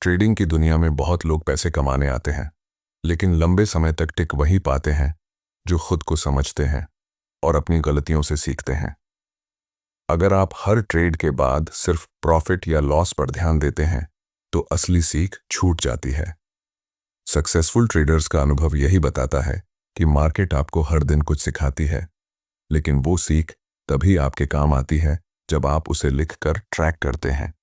Trading की दुनिया में बहुत लोग पैसे कमाने आते हैं, लेकिन लंबे समय तक टिक वही पाते हैं जो खुद को समझते हैं और अपनी गलतियों से सीखते हैं। अगर आप हर ट्रेड के बाद सिर्फ प्रॉफिट या लॉस पर ध्यान देते हैं, तो असली सीख छूट जाती है। सक्सेसफुल ट्रेडर्स का अनुभव यही बताता है कि मार्केट आपको हर दिन कुछ सिखाती है, लेकिन वो सीख तभी आपके काम आती है जब आप उसे लिखकर ट्रैक करते हैं।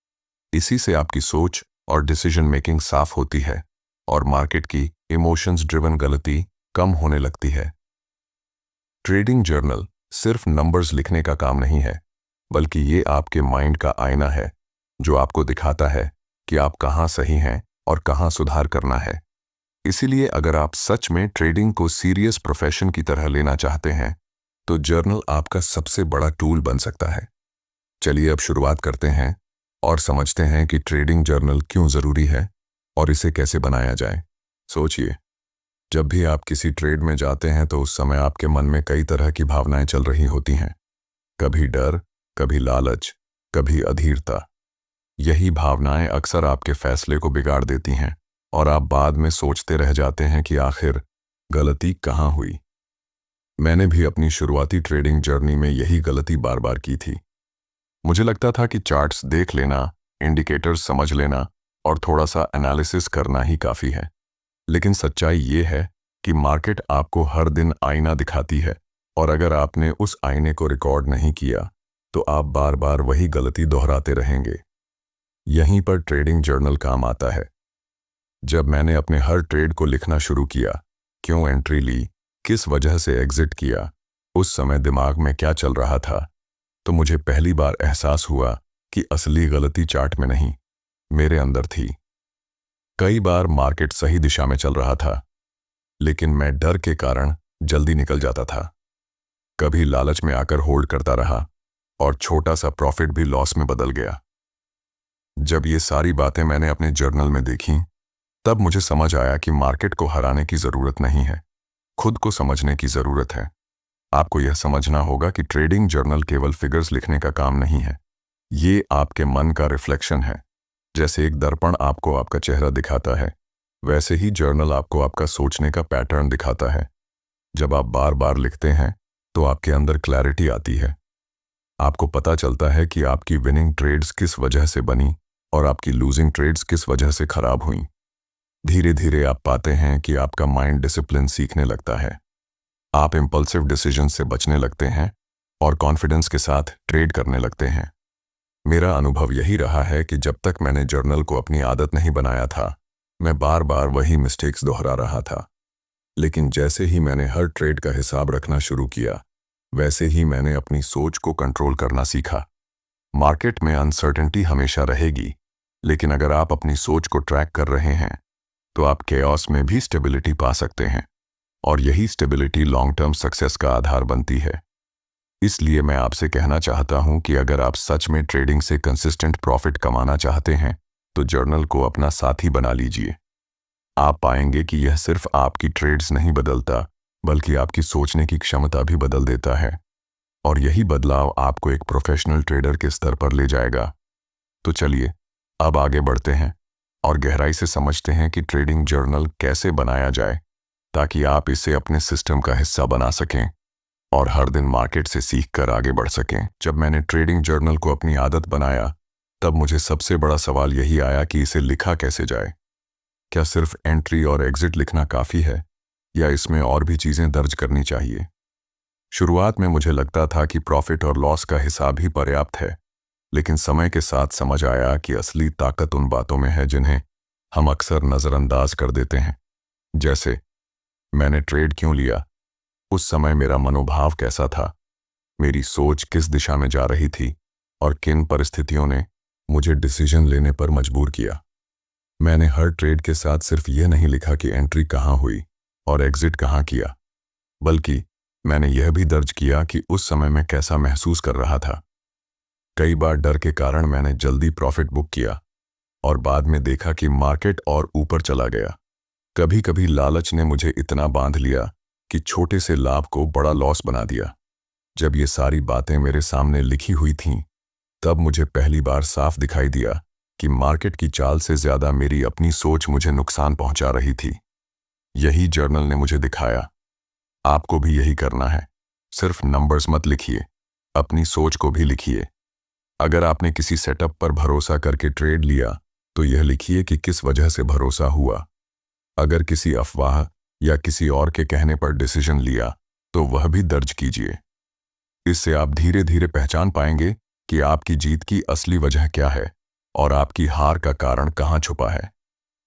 इसी से आपकी सोच और डिसीजन मेकिंग साफ होती है और मार्केट की इमोशंस ड्रिवन गलती कम होने लगती है। ट्रेडिंग जर्नल सिर्फ नंबर्स लिखने का काम नहीं है, बल्कि ये आपके माइंड का आईना है जो आपको दिखाता है कि आप कहाँ सही हैं और कहाँ सुधार करना है। इसीलिए अगर आप सच में ट्रेडिंग को सीरियस प्रोफेशन की तरह लेना चाहते हैं, तो जर्नल आपका सबसे बड़ा टूल बन सकता है। चलिए अब शुरुआत करते हैं और समझते हैं कि ट्रेडिंग जर्नल क्यों ज़रूरी है और इसे कैसे बनाया जाए। सोचिए, जब भी आप किसी ट्रेड में जाते हैं तो उस समय आपके मन में कई तरह की भावनाएं चल रही होती हैं। कभी डर, कभी लालच, कभी अधीरता। यही भावनाएं अक्सर आपके फैसले को बिगाड़ देती हैं और आप बाद में सोचते रह जाते हैं कि आखिर गलती कहाँ हुई। मैंने भी अपनी शुरुआती ट्रेडिंग जर्नी में यही गलती बार बार की थी। मुझे लगता था कि चार्ट्स देख लेना, इंडिकेटर्स समझ लेना और थोड़ा सा एनालिसिस करना ही काफ़ी है। लेकिन सच्चाई ये है कि मार्केट आपको हर दिन आईना दिखाती है, और अगर आपने उस आईने को रिकॉर्ड नहीं किया तो आप बार बार वही गलती दोहराते रहेंगे। यहीं पर ट्रेडिंग जर्नल काम आता है। जब मैंने अपने हर ट्रेड को लिखना शुरू किया, क्यों एंट्री ली, किस वजह से एग्जिट किया, उस समय दिमाग में क्या चल रहा था, तो मुझे पहली बार एहसास हुआ कि असली गलती चार्ट में नहीं, मेरे अंदर थी। कई बार मार्केट सही दिशा में चल रहा था, लेकिन मैं डर के कारण जल्दी निकल जाता था। कभी लालच में आकर होल्ड करता रहा और छोटा सा प्रॉफिट भी लॉस में बदल गया। जब ये सारी बातें मैंने अपने जर्नल में देखी, तब मुझे समझ आया कि मार्केट को हराने की ज़रूरत नहीं है, खुद को समझने की ज़रूरत है। आपको यह समझना होगा कि ट्रेडिंग जर्नल केवल फिगर्स लिखने का काम नहीं है, ये आपके मन का रिफ्लेक्शन है। जैसे एक दर्पण आपको आपका चेहरा दिखाता है, वैसे ही जर्नल आपको आपका सोचने का पैटर्न दिखाता है। जब आप बार बार लिखते हैं तो आपके अंदर क्लैरिटी आती है। आपको पता चलता है कि आपकी विनिंग ट्रेड्स किस वजह से बनी और आपकी लूजिंग ट्रेड्स किस वजह से खराब हुई। धीरे धीरे आप पाते हैं कि आपका माइंड डिसिप्लिन सीखने लगता है। आप इम्पल्सिव डिसीजन से बचने लगते हैं और कॉन्फिडेंस के साथ ट्रेड करने लगते हैं। मेरा अनुभव यही रहा है कि जब तक मैंने जर्नल को अपनी आदत नहीं बनाया था, मैं बार बार वही मिस्टेक्स दोहरा रहा था। लेकिन जैसे ही मैंने हर ट्रेड का हिसाब रखना शुरू किया, वैसे ही मैंने अपनी सोच को कंट्रोल करना सीखा। मार्केट में अनसर्टेनिटी हमेशा रहेगी, लेकिन अगर आप अपनी सोच को ट्रैक कर रहे हैं, तो आप केओस में भी स्टेबिलिटी पा सकते हैं, और यही स्टेबिलिटी लॉन्ग टर्म सक्सेस का आधार बनती है। इसलिए मैं आपसे कहना चाहता हूं कि अगर आप सच में ट्रेडिंग से कंसिस्टेंट प्रॉफिट कमाना चाहते हैं, तो जर्नल को अपना साथी बना लीजिए। आप पाएंगे कि यह सिर्फ आपकी ट्रेड्स नहीं बदलता, बल्कि आपकी सोचने की क्षमता भी बदल देता है, और यही बदलाव आपको एक प्रोफेशनल ट्रेडर के स्तर पर ले जाएगा। तो चलिए अब आगे बढ़ते हैं और गहराई से समझते हैं कि ट्रेडिंग जर्नल कैसे बनाया जाए, ताकि आप इसे अपने सिस्टम का हिस्सा बना सकें और हर दिन मार्केट से सीखकर आगे बढ़ सकें। जब मैंने ट्रेडिंग जर्नल को अपनी आदत बनाया, तब मुझे सबसे बड़ा सवाल यही आया कि इसे लिखा कैसे जाए। क्या सिर्फ एंट्री और एग्जिट लिखना काफ़ी है, या इसमें और भी चीज़ें दर्ज करनी चाहिए? शुरुआत में मुझे लगता था कि प्रॉफिट और लॉस का हिसाब ही पर्याप्त है, लेकिन समय के साथ समझ आया कि असली ताकत उन बातों में है जिन्हें हम अक्सर नज़रअंदाज कर देते हैं। जैसे, मैंने ट्रेड क्यों लिया, उस समय मेरा मनोभाव कैसा था, मेरी सोच किस दिशा में जा रही थी, और किन परिस्थितियों ने मुझे डिसीजन लेने पर मजबूर किया। मैंने हर ट्रेड के साथ सिर्फ यह नहीं लिखा कि एंट्री कहाँ हुई और एग्जिट कहाँ किया, बल्कि मैंने यह भी दर्ज किया कि उस समय मैं कैसा महसूस कर रहा था। कई बार डर के कारण मैंने जल्दी प्रॉफिट बुक किया और बाद में देखा कि मार्केट और ऊपर चला गया। कभी कभी लालच ने मुझे इतना बांध लिया कि छोटे से लाभ को बड़ा लॉस बना दिया। जब ये सारी बातें मेरे सामने लिखी हुई थीं, तब मुझे पहली बार साफ दिखाई दिया कि मार्केट की चाल से ज्यादा मेरी अपनी सोच मुझे नुकसान पहुंचा रही थी। यही जर्नल ने मुझे दिखाया। आपको भी यही करना है। सिर्फ नंबर्स मत लिखिए, अपनी सोच को भी लिखिए। अगर आपने किसी सेटअप पर भरोसा करके ट्रेड लिया तो यह लिखिए कि किस वजह से भरोसा हुआ। अगर किसी अफवाह या किसी और के कहने पर डिसीजन लिया तो वह भी दर्ज कीजिए। इससे आप धीरे धीरे पहचान पाएंगे कि आपकी जीत की असली वजह क्या है और आपकी हार का कारण कहाँ छुपा है।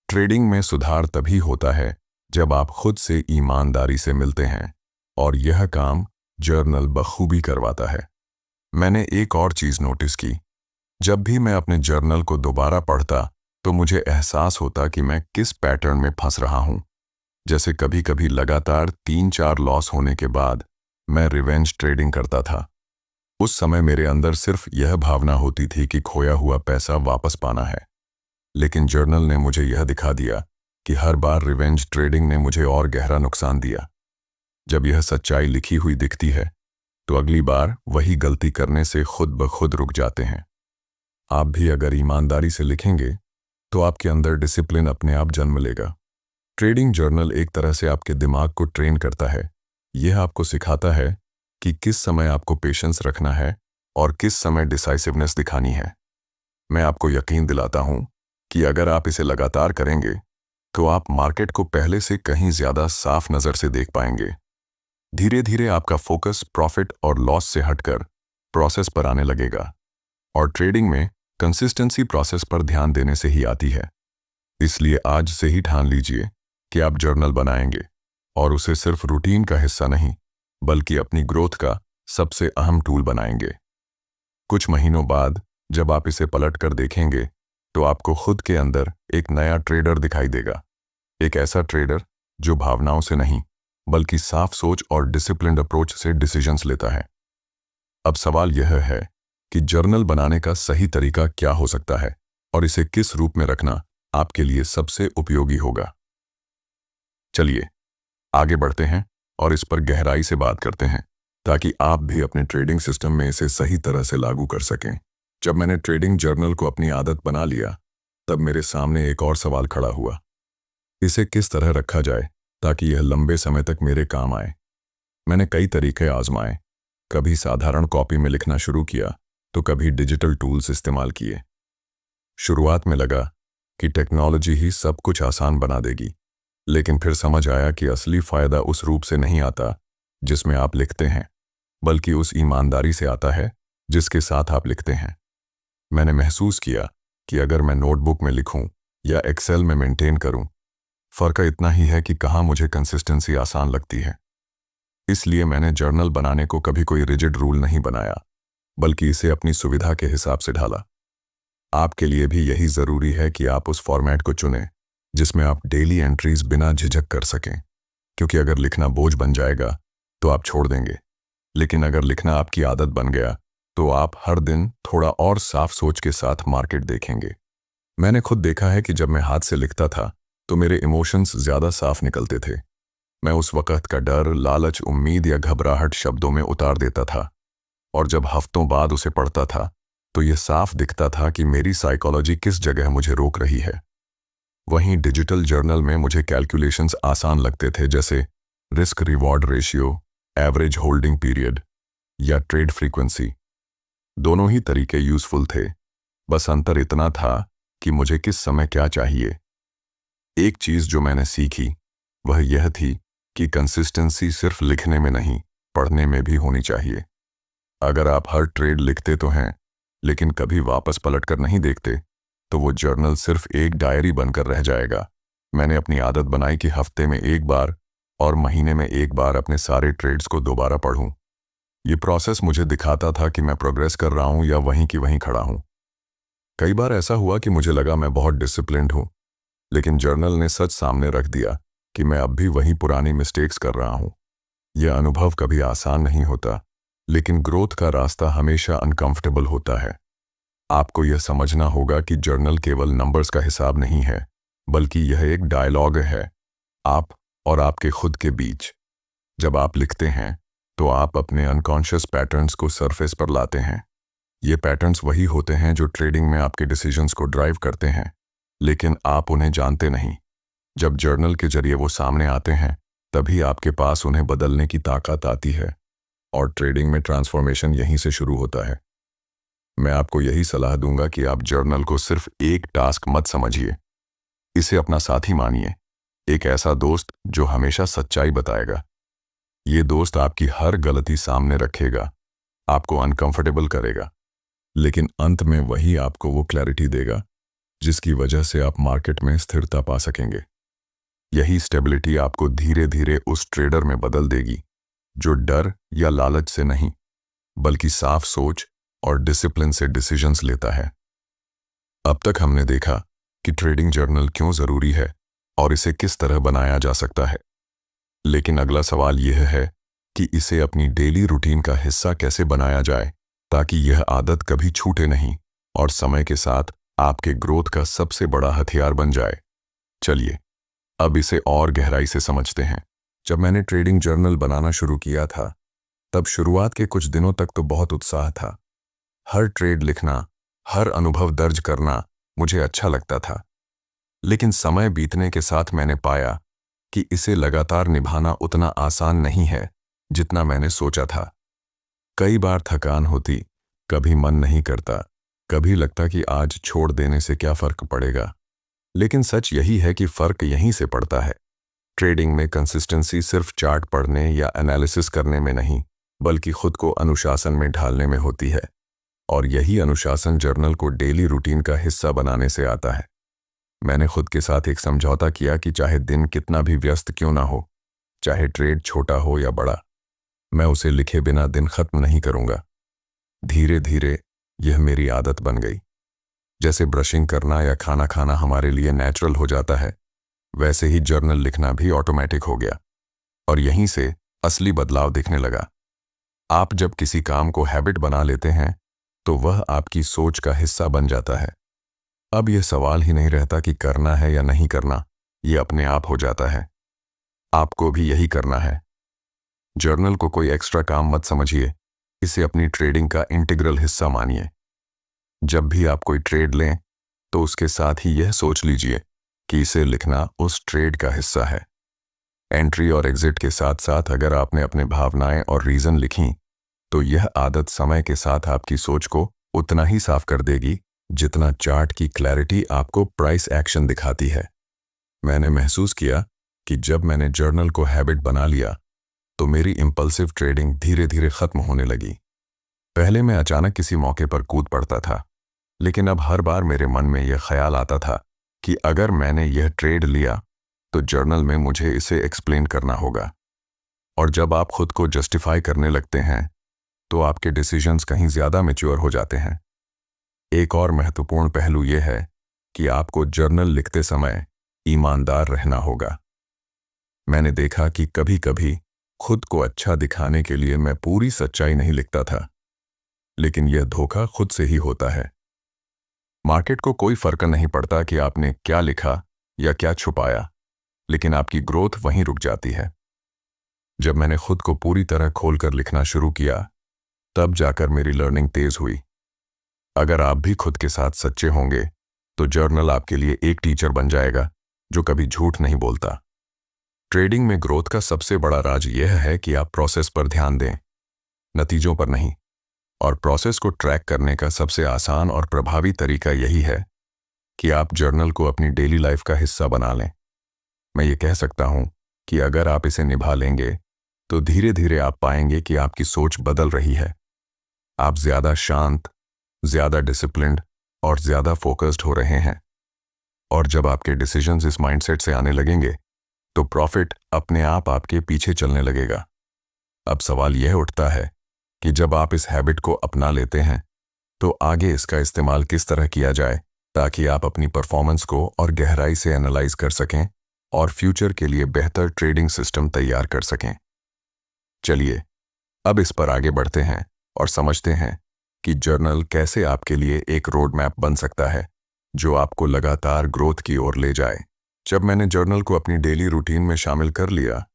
ट्रेडिंग में सुधार तभी होता है जब आप खुद से ईमानदारी से मिलते हैं, और यह काम जर्नल बखूबी करवाता है। मैंने एक और चीज नोटिस की। जब भी मैं अपने जर्नल को दोबारा पढ़ता तो मुझे एहसास होता कि मैं किस पैटर्न में फंस रहा हूं। जैसे कभी कभी लगातार 3-4 लॉस होने के बाद मैं रिवेंज ट्रेडिंग करता था। उस समय मेरे अंदर सिर्फ यह भावना होती थी कि खोया हुआ पैसा वापस पाना है। लेकिन जर्नल ने मुझे यह दिखा दिया कि हर बार रिवेंज ट्रेडिंग ने मुझे और गहरा नुकसान दिया। जब यह सच्चाई लिखी हुई दिखती है तो अगली बार वही गलती करने से खुद ब खुद रुक जाते हैं। आप भी अगर ईमानदारी से लिखेंगे तो आपके अंदर डिसिप्लिन अपने आप जन्म लेगा। ट्रेडिंग जर्नल एक तरह से आपके दिमाग को ट्रेन करता है। यह आपको सिखाता है कि किस समय आपको पेशेंस रखना है और किस समय डिसाइसिवनेस दिखानी है। मैं आपको यकीन दिलाता हूं कि अगर आप इसे लगातार करेंगे तो आप मार्केट को पहले से कहीं ज्यादा साफ नजर से देख पाएंगे। धीरे धीरे आपका फोकस प्रॉफिट और लॉस से हटकर प्रोसेस पर आने लगेगा, और ट्रेडिंग में कंसिस्टेंसी प्रोसेस पर ध्यान देने से ही आती है। इसलिए आज से ही ठान लीजिए कि आप जर्नल बनाएंगे, और उसे सिर्फ रूटीन का हिस्सा नहीं बल्कि अपनी ग्रोथ का सबसे अहम टूल बनाएंगे। कुछ महीनों बाद जब आप इसे पलट कर देखेंगे तो आपको खुद के अंदर एक नया ट्रेडर दिखाई देगा। एक ऐसा ट्रेडर जो भावनाओं से नहीं बल्कि साफ सोच और डिसिप्लिन्ड अप्रोच से डिसीजंस लेता है। अब सवाल यह है कि जर्नल बनाने का सही तरीका क्या हो सकता है और इसे किस रूप में रखना आपके लिए सबसे उपयोगी होगा। चलिए आगे बढ़ते हैं और इस पर गहराई से बात करते हैं ताकि आप भी अपने ट्रेडिंग सिस्टम में इसे सही तरह से लागू कर सकें। जब मैंने ट्रेडिंग जर्नल को अपनी आदत बना लिया तब मेरे सामने एक और सवाल खड़ा हुआ। इसे किस तरह रखा जाए ताकि यह लंबे समय तक मेरे काम आए। मैंने कई तरीके आजमाए। कभी साधारण कॉपी में लिखना शुरू किया तो कभी डिजिटल टूल्स इस्तेमाल किए। शुरुआत में लगा कि टेक्नोलॉजी ही सब कुछ आसान बना देगी, लेकिन फिर समझ आया कि असली फायदा उस रूप से नहीं आता जिसमें आप लिखते हैं, बल्कि उस ईमानदारी से आता है जिसके साथ आप लिखते हैं। मैंने महसूस किया कि अगर मैं नोटबुक में लिखूं या एक्सेल में मेंटेन करूं, फर्क इतना ही है कि कहां मुझे कंसिस्टेंसी आसान लगती है। इसलिए मैंने जर्नल बनाने को कभी कोई रिजिड रूल नहीं बनाया, बल्कि इसे अपनी सुविधा के हिसाब से ढाला। आपके लिए भी यही जरूरी है कि आप उस फॉर्मेट को चुनें जिसमें आप डेली एंट्रीज बिना झिझक कर सकें, क्योंकि अगर लिखना बोझ बन जाएगा तो आप छोड़ देंगे, लेकिन अगर लिखना आपकी आदत बन गया तो आप हर दिन थोड़ा और साफ सोच के साथ मार्केट देखेंगे। मैंने खुद देखा है कि जब मैं हाथ से लिखता था तो मेरे इमोशंस ज्यादा साफ निकलते थे। मैं उस वक्त का डर, लालच, उम्मीद या घबराहट शब्दों में उतार देता था, और जब हफ्तों बाद उसे पढ़ता था तो यह साफ दिखता था कि मेरी साइकोलॉजी किस जगह मुझे रोक रही है। वहीं डिजिटल जर्नल में मुझे कैलकुलेशंस आसान लगते थे, जैसे risk reward ratio, average holding period या ट्रेड फ्रीक्वेंसी। दोनों ही तरीके यूजफुल थे, बस अंतर इतना था कि मुझे किस समय क्या चाहिए। एक चीज जो मैंने सीखी वह यह थी कि कंसिस्टेंसी सिर्फ लिखने में नहीं, पढ़ने में भी होनी चाहिए। अगर आप हर ट्रेड लिखते तो हैं लेकिन कभी वापस पलटकर नहीं देखते तो वो जर्नल सिर्फ एक डायरी बनकर रह जाएगा। मैंने अपनी आदत बनाई कि हफ्ते में एक बार और महीने में एक बार अपने सारे ट्रेड्स को दोबारा पढ़ूं। ये प्रोसेस मुझे दिखाता था कि मैं प्रोग्रेस कर रहा हूं या वहीं की वहीं खड़ा हूं। कई बार ऐसा हुआ कि मुझे लगा मैं बहुत डिसिप्लिन्ड हूं, लेकिन जर्नल ने सच सामने रख दिया कि मैं अब भी वही पुरानी मिस्टेक्स कर रहा हूं। यह अनुभव कभी आसान नहीं होता, लेकिन ग्रोथ का रास्ता हमेशा अनकंफर्टेबल होता है। आपको यह समझना होगा कि जर्नल केवल नंबर्स का हिसाब नहीं है, बल्कि यह एक डायलॉग है आप और आपके खुद के बीच। जब आप लिखते हैं तो आप अपने अनकॉन्शियस पैटर्न्स को सरफेस पर लाते हैं। ये पैटर्न्स वही होते हैं जो ट्रेडिंग में आपके डिसीजंस को ड्राइव करते हैं, लेकिन आप उन्हें जानते नहीं। जब जर्नल के जरिए वो सामने आते हैं, तभी आपके पास उन्हें बदलने की ताकत आती है, और ट्रेडिंग में ट्रांसफॉर्मेशन यहीं से शुरू होता है। मैं आपको यही सलाह दूंगा कि आप जर्नल को सिर्फ एक टास्क मत समझिए, इसे अपना साथी मानिए, एक ऐसा दोस्त जो हमेशा सच्चाई बताएगा। ये दोस्त आपकी हर गलती सामने रखेगा, आपको अनकंफर्टेबल करेगा, लेकिन अंत में वही आपको वो क्लैरिटी देगा जिसकी वजह से आप मार्केट में स्थिरता पा सकेंगे। यही स्टेबिलिटी आपको धीरे धीरे उस ट्रेडर में बदल देगी जो डर या लालच से नहीं, बल्कि साफ सोच और डिसिप्लिन से डिसीजंस लेता है। अब तक हमने देखा कि ट्रेडिंग जर्नल क्यों जरूरी है और इसे किस तरह बनाया जा सकता है, लेकिन अगला सवाल यह है कि इसे अपनी डेली रूटीन का हिस्सा कैसे बनाया जाए ताकि यह आदत कभी छूटे नहीं और समय के साथ आपके ग्रोथ का सबसे बड़ा हथियार बन जाए। चलिए अब इसे और गहराई से समझते हैं। जब मैंने ट्रेडिंग जर्नल बनाना शुरू किया था, तब शुरुआत के कुछ दिनों तक तो बहुत उत्साह था। हर ट्रेड लिखना, हर अनुभव दर्ज करना मुझे अच्छा लगता था, लेकिन समय बीतने के साथ मैंने पाया कि इसे लगातार निभाना उतना आसान नहीं है जितना मैंने सोचा था। कई बार थकान होती, कभी मन नहीं करता, कभी लगता कि आज छोड़ देने से क्या फर्क पड़ेगा। लेकिन सच यही है कि फर्क यहीं से पड़ता है। ट्रेडिंग में कंसिस्टेंसी सिर्फ चार्ट पढ़ने या एनालिसिस करने में नहीं, बल्कि खुद को अनुशासन में ढालने में होती है, और यही अनुशासन जर्नल को डेली रूटीन का हिस्सा बनाने से आता है। मैंने खुद के साथ एक समझौता किया कि चाहे दिन कितना भी व्यस्त क्यों ना हो, चाहे ट्रेड छोटा हो या बड़ा, मैं उसे लिखे बिना दिन खत्म नहीं करूंगा। धीरे धीरे यह मेरी आदत बन गई। जैसे ब्रशिंग करना या खाना खाना हमारे लिए नेचुरल हो जाता है, वैसे ही जर्नल लिखना भी ऑटोमेटिक हो गया, और यहीं से असली बदलाव दिखने लगा। आप जब किसी काम को हैबिट बना लेते हैं, तो वह आपकी सोच का हिस्सा बन जाता है। अब यह सवाल ही नहीं रहता कि करना है या नहीं करना, यह अपने आप हो जाता है। आपको भी यही करना है। जर्नल को कोई एक्स्ट्रा काम मत समझिए, इसे अपनी ट्रेडिंग का इंटीग्रल हिस्सा मानिए। जब भी आप कोई ट्रेड लें, तो उसके साथ ही यह सोच लीजिए कि इसे लिखना उस ट्रेड का हिस्सा है। एंट्री और एग्जिट के साथ साथ अगर आपने अपने भावनाएं और रीजन लिखी, तो यह आदत समय के साथ आपकी सोच को उतना ही साफ कर देगी जितना चार्ट की क्लैरिटी आपको प्राइस एक्शन दिखाती है। मैंने महसूस किया कि जब मैंने जर्नल को हैबिट बना लिया, तो मेरी इंपल्सिव ट्रेडिंग धीरे धीरे खत्म होने लगी। पहले मैं अचानक किसी मौके पर कूद पड़ता था, लेकिन अब हर बार मेरे मन में यह ख्याल आता था कि अगर मैंने यह ट्रेड लिया, तो जर्नल में मुझे इसे एक्सप्लेन करना होगा। और जब आप खुद को जस्टिफाई करने लगते हैं, तो आपके डिसीजंस कहीं ज्यादा मैच्योर हो जाते हैं। एक और महत्वपूर्ण पहलू यह है कि आपको जर्नल लिखते समय ईमानदार रहना होगा। मैंने देखा कि कभी कभी खुद को अच्छा दिखाने के लिए मैं पूरी सच्चाई नहीं लिखता था, लेकिन यह धोखा खुद से ही होता है। मार्केट को कोई फर्क नहीं पड़ता कि आपने क्या लिखा या क्या छुपाया, लेकिन आपकी ग्रोथ वहीं रुक जाती है। जब मैंने खुद को पूरी तरह खोलकर लिखना शुरू किया, तब जाकर मेरी लर्निंग तेज हुई। अगर आप भी खुद के साथ सच्चे होंगे, तो जर्नल आपके लिए एक टीचर बन जाएगा जो कभी झूठ नहीं बोलता। ट्रेडिंग में ग्रोथ का सबसे बड़ा राज यह है कि आप प्रोसेस पर ध्यान दें, नतीजों पर नहीं। और प्रोसेस को ट्रैक करने का सबसे आसान और प्रभावी तरीका यही है कि आप जर्नल को अपनी डेली लाइफ का हिस्सा बना लें। मैं ये कह सकता हूं कि अगर आप इसे निभा लेंगे, तो धीरे धीरे आप पाएंगे कि आपकी सोच बदल रही है। आप ज्यादा शांत, ज्यादा डिसिप्लिन्ड और ज्यादा फोकस्ड हो रहे हैं। और जब आपके डिसीजंस इस माइंडसेट से आने लगेंगे, तो प्रॉफिट अपने आप आपके पीछे चलने लगेगा। अब सवाल यह उठता है कि जब आप इस हैबिट को अपना लेते हैं, तो आगे इसका इस्तेमाल किस तरह किया जाए ताकि आप अपनी परफॉर्मेंस को और गहराई से एनालाइज कर सकें और फ्यूचर के लिए बेहतर ट्रेडिंग सिस्टम तैयार कर सकें। चलिए अब इस पर आगे बढ़ते हैं और समझते हैं कि जर्नल कैसे आपके लिए एक रोड मैप बन सकता है जो आपको लगातार ग्रोथ की ओर ले जाए। जब मैंने जर्नल को अपनी डेली रूटीन में शामिल कर लिया,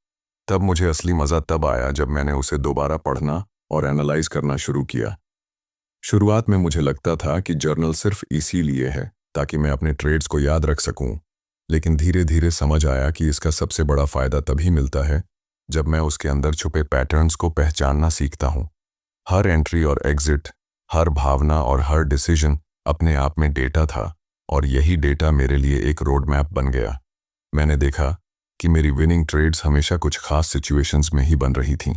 तब मुझे असली मज़ा तब आया जब मैंने उसे दोबारा पढ़ना और एनालाइज करना शुरू किया। शुरुआत में मुझे लगता था कि जर्नल सिर्फ इसीलिए है ताकि मैं अपने ट्रेड्स को याद रख सकूं, लेकिन धीरे धीरे समझ आया कि इसका सबसे बड़ा फायदा तभी मिलता है जब मैं उसके अंदर छुपे पैटर्न्स को पहचानना सीखता हूं। हर एंट्री और एग्जिट, हर भावना और हर डिसीजन अपने आप में डेटा था, और यही डेटा मेरे लिए एक रोड मैप बन गया। मैंने देखा कि मेरी विनिंग ट्रेड्स हमेशा कुछ खास सिचुएशंस में ही बन रही थीं।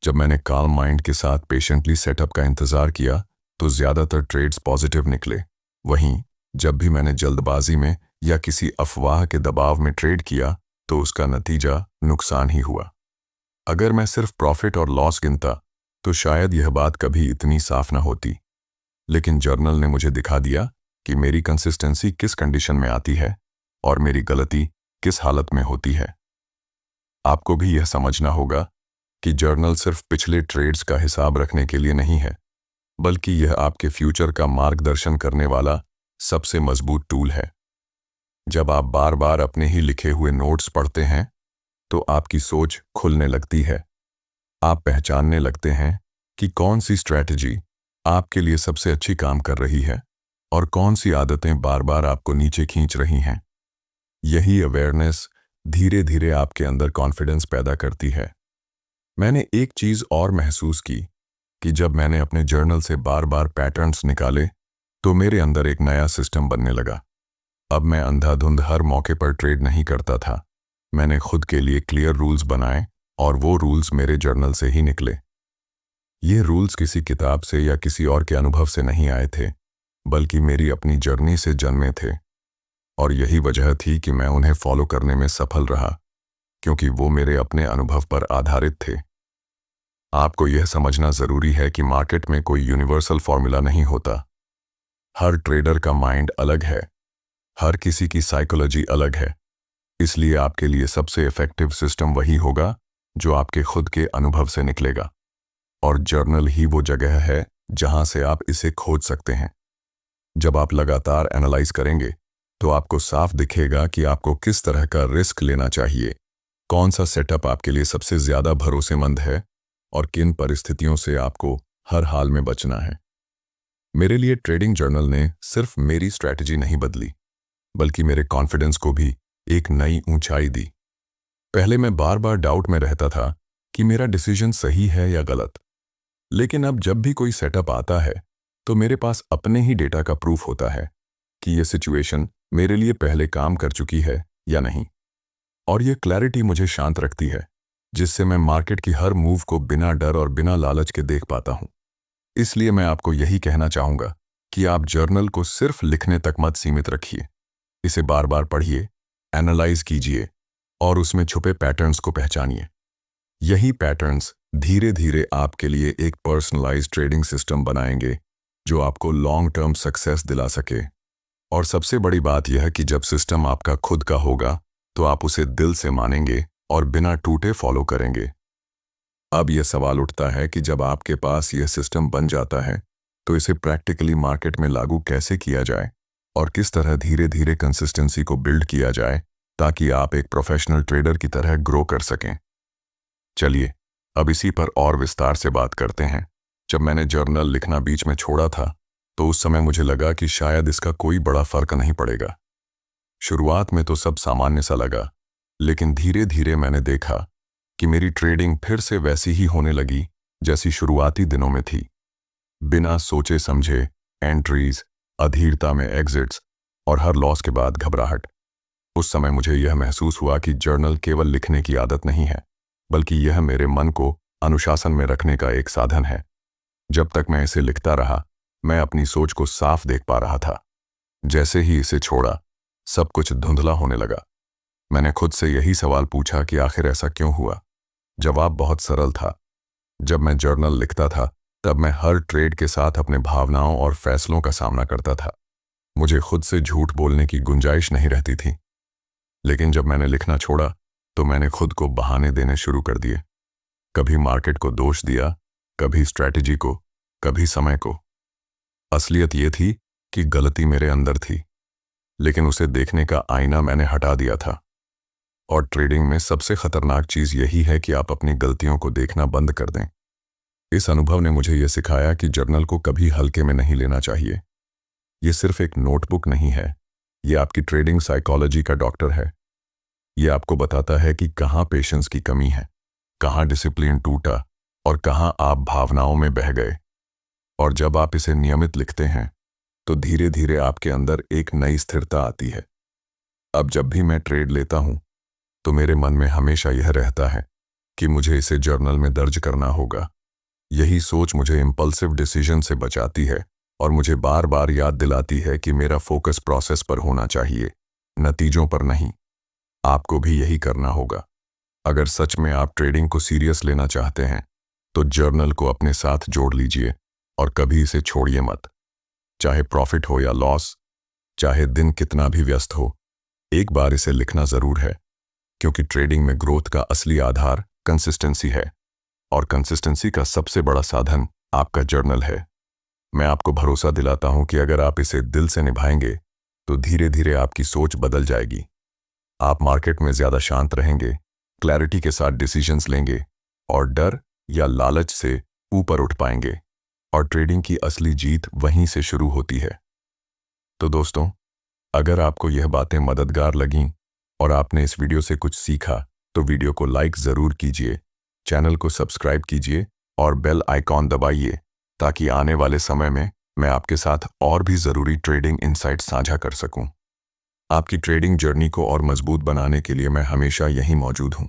जब मैंने काल्म माइंड के साथ पेशेंटली सेटअप का इंतजार किया तो ज्यादातर ट्रेड्स पॉजिटिव निकले। वहीं जब भी मैंने जल्दबाजी में या किसी अफवाह के दबाव में ट्रेड किया तो उसका नतीजा नुकसान ही हुआ। अगर मैं सिर्फ प्रॉफिट और लॉस गिनता तो शायद यह बात कभी इतनी साफ न होती, लेकिन जर्नल ने मुझे दिखा दिया कि मेरी कंसिस्टेंसी किस कंडीशन में आती है और मेरी गलती किस हालत में होती है। आपको भी यह समझना होगा कि जर्नल सिर्फ पिछले ट्रेड्स का हिसाब रखने के लिए नहीं है, बल्कि यह आपके फ्यूचर का मार्गदर्शन करने वाला सबसे मजबूत टूल है। जब आप बार बार अपने ही लिखे हुए नोट्स पढ़ते हैं तो आपकी सोच खुलने लगती है। आप पहचानने लगते हैं कि कौन सी स्ट्रैटेजी आपके लिए सबसे अच्छी काम कर रही है और कौन सी आदतें बार बार आपको नीचे खींच रही हैं। यही अवेयरनेस धीरे धीरे आपके अंदर कॉन्फिडेंस पैदा करती है। मैंने एक चीज और महसूस की कि जब मैंने अपने जर्नल से बार बार पैटर्न्स निकाले तो मेरे अंदर एक नया सिस्टम बनने लगा। अब मैं अंधाधुंध हर मौके पर ट्रेड नहीं करता था। मैंने खुद के लिए क्लियर रूल्स बनाए और वो रूल्स मेरे जर्नल से ही निकले। ये रूल्स किसी किताब से या किसी और के अनुभव से नहीं आए थे, बल्कि मेरी अपनी जर्नी से जन्मे थे। और यही वजह थी कि मैं उन्हें फॉलो करने में सफल रहा, क्योंकि वो मेरे अपने अनुभव पर आधारित थे। आपको यह समझना जरूरी है कि मार्केट में कोई यूनिवर्सल फॉर्मूला नहीं होता। हर ट्रेडर का माइंड अलग है, हर किसी की साइकोलॉजी अलग है। इसलिए आपके लिए सबसे इफेक्टिव सिस्टम वही होगा जो आपके खुद के अनुभव से निकलेगा, और जर्नल ही वो जगह है जहां से आप इसे खोज सकते हैं। जब आप लगातार एनालाइज करेंगे तो आपको साफ दिखेगा कि आपको किस तरह का रिस्क लेना चाहिए, कौन सा सेटअप आपके लिए सबसे ज्यादा भरोसेमंद है और किन परिस्थितियों से आपको हर हाल में बचना है। मेरे लिए ट्रेडिंग जर्नल ने सिर्फ मेरी स्ट्रैटेजी नहीं बदली, बल्कि मेरे कॉन्फिडेंस को भी एक नई ऊंचाई दी। पहले मैं बार बार डाउट में रहता था कि मेरा डिसीजन सही है या गलत, लेकिन अब जब भी कोई सेटअप आता है तो मेरे पास अपने ही डेटा का प्रूफ होता है कि यह सिचुएशन मेरे लिए पहले काम कर चुकी है या नहीं। और यह क्लैरिटी मुझे शांत रखती है, जिससे मैं मार्केट की हर मूव को बिना डर और बिना लालच के देख पाता हूं। इसलिए मैं आपको यही कहना चाहूंगा कि आप जर्नल को सिर्फ लिखने तक मत सीमित रखिए। इसे बार बार पढ़िए, एनालाइज कीजिए और उसमें छुपे पैटर्न्स को पहचानिए। यही पैटर्न्स धीरे धीरे आपके लिए एक पर्सनलाइज्ड ट्रेडिंग सिस्टम बनाएंगे जो आपको लॉन्ग टर्म सक्सेस दिला सके। और सबसे बड़ी बात यह है कि जब सिस्टम आपका खुद का होगा तो आप उसे दिल से मानेंगे और बिना टूटे फॉलो करेंगे। अब यह सवाल उठता है कि जब आपके पास यह सिस्टम बन जाता है तो इसे प्रैक्टिकली मार्केट में लागू कैसे किया जाए और किस तरह धीरे धीरे कंसिस्टेंसी को बिल्ड किया जाए ताकि आप एक प्रोफेशनल ट्रेडर की तरह ग्रो कर सकें। चलिए अब इसी पर और विस्तार से बात करते हैं। जब मैंने जर्नल लिखना बीच में छोड़ा था तो उस समय मुझे लगा कि शायद इसका कोई बड़ा फर्क नहीं पड़ेगा। शुरुआत में तो सब सामान्य सा लगा, लेकिन धीरे धीरे मैंने देखा कि मेरी ट्रेडिंग फिर से वैसी ही होने लगी जैसी शुरुआती दिनों में थी। बिना सोचे समझे एंट्रीज, अधीरता में एग्जिट्स और हर लॉस के बाद घबराहट। उस समय मुझे यह महसूस हुआ कि जर्नल केवल लिखने की आदत नहीं है, बल्कि यह मेरे मन को अनुशासन में रखने का एक साधन है। जब तक मैं इसे लिखता रहा मैं अपनी सोच को साफ देख पा रहा था। जैसे ही इसे छोड़ा सब कुछ धुंधला होने लगा। मैंने खुद से यही सवाल पूछा कि आखिर ऐसा क्यों हुआ। जवाब बहुत सरल था। जब मैं जर्नल लिखता था तब मैं हर ट्रेड के साथ अपने भावनाओं और फैसलों का सामना करता था। मुझे खुद से झूठ बोलने की गुंजाइश नहीं रहती थी। लेकिन जब मैंने लिखना छोड़ा तो मैंने खुद को बहाने देने शुरू कर दिए। कभी मार्केट को दोष दिया, कभी स्ट्रैटेजी को, कभी समय को। असलियत यह थी कि गलती मेरे अंदर थी, लेकिन उसे देखने का आईना मैंने हटा दिया था। और ट्रेडिंग में सबसे खतरनाक चीज यही है कि आप अपनी गलतियों को देखना बंद कर दें। इस अनुभव ने मुझे यह सिखाया कि जर्नल को कभी हल्के में नहीं लेना चाहिए। ये सिर्फ एक नोटबुक नहीं है, ये आपकी ट्रेडिंग साइकोलॉजी का डॉक्टर है। ये आपको बताता है कि कहाँ पेशेंस की कमी है, कहाँ डिसिप्लिन टूटा और कहाँ आप भावनाओं में बह गए। और जब आप इसे नियमित लिखते हैं तो धीरे धीरे आपके अंदर एक नई स्थिरता आती है। अब जब भी मैं ट्रेड लेता हूं तो मेरे मन में हमेशा यह रहता है कि मुझे इसे जर्नल में दर्ज करना होगा। यही सोच मुझे इम्पल्सिव डिसीजन से बचाती है और मुझे बार बार याद दिलाती है कि मेरा फोकस प्रोसेस पर होना चाहिए, नतीजों पर नहीं। आपको भी यही करना होगा। अगर सच में आप ट्रेडिंग को सीरियस लेना चाहते हैं तो जर्नल को अपने साथ जोड़ लीजिए और कभी इसे छोड़िए मत। चाहे प्रॉफिट हो या लॉस, चाहे दिन कितना भी व्यस्त हो, एक बार इसे लिखना जरूर है, क्योंकि ट्रेडिंग में ग्रोथ का असली आधार कंसिस्टेंसी है और कंसिस्टेंसी का सबसे बड़ा साधन आपका जर्नल है। मैं आपको भरोसा दिलाता हूं कि अगर आप इसे दिल से निभाएंगे तो धीरे धीरे आपकी सोच बदल जाएगी। आप मार्केट में ज्यादा शांत रहेंगे, क्लैरिटी के साथ डिसीजंस लेंगे और डर या लालच से ऊपर उठ पाएंगे। और ट्रेडिंग की असली जीत वहीं से शुरू होती है। तो दोस्तों, अगर आपको यह बातें मददगार लगीं और आपने इस वीडियो से कुछ सीखा तो वीडियो को लाइक ज़रूर कीजिए, चैनल को सब्सक्राइब कीजिए और बेल आइकॉन दबाइए ताकि आने वाले समय में मैं आपके साथ और भी ज़रूरी ट्रेडिंग इनसाइट साझा कर सकूं। आपकी ट्रेडिंग जर्नी को और मजबूत बनाने के लिए मैं हमेशा यहीं मौजूद हूं।